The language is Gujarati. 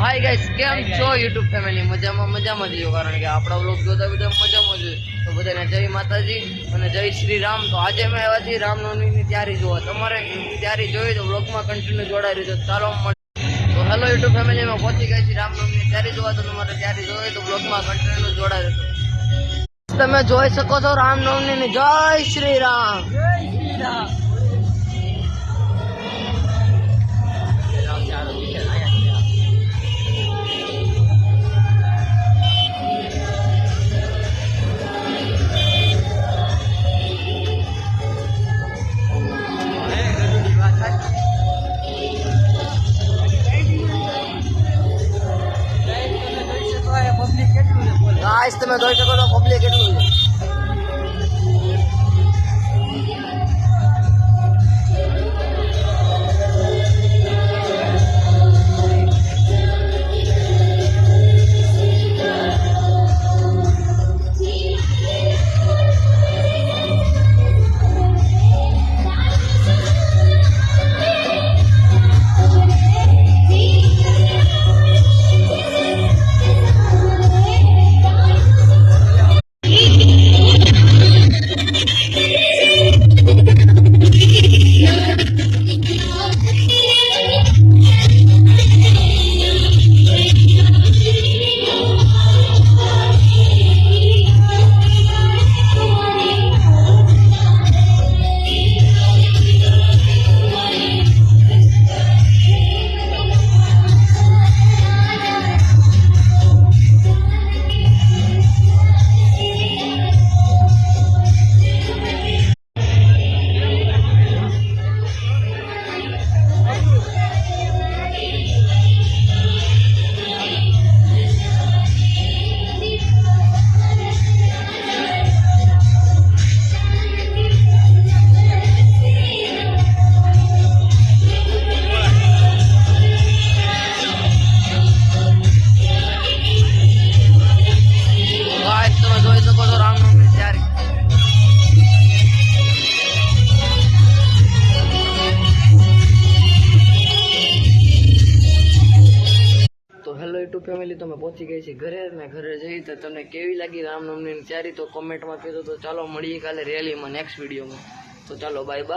હાય ગાઈસ, કેમ છો યુટ્યુબ ફેમિલી? મજામાં જ છો, કારણ કે આપણા વ્લોગ જોતા બધા મજામાં જ. તો બધાને જય માતાજી અને જય શ્રી રામ. તો આજે અમે આવ્યા છીએ રામનવમીની તૈયારી જોવા. તમારે તૈયારી જોઈ તો વ્લોગમાં કન્ટિન્યુ જોડાઈ રહ્યો. ચાલો તો હેલો યુટ્યુબ ફેમિલી, માં પહોંચી ગઈ છે રામનવમીની તૈયારી જોવા. તો તમારે તૈયારી જોઈ તો વ્લોગમાં કન્ટિન્યુ જોડાઈ રહ્યો. તમે જોઈ શકો છો રામનવમીની જય શ્રી રામ. જય શ્રી રામ. ગાઈસ, તમે જોઈ શકો છો પબ્લિક કેટલું છે. યુટ્યુબ ફેમિલી, તો અમે પહોંચી ગઈ છે ઘરે ને ઘરે જઈ તો તમને કેવી લાગી રામનવમીની તૈયારી તો કોમેન્ટમાં કહેજો. તો ચાલો મળીએ કાલે રેલીમાં નેક્સ્ટ વિડીયોમાં. તો ચાલો બાય બાય.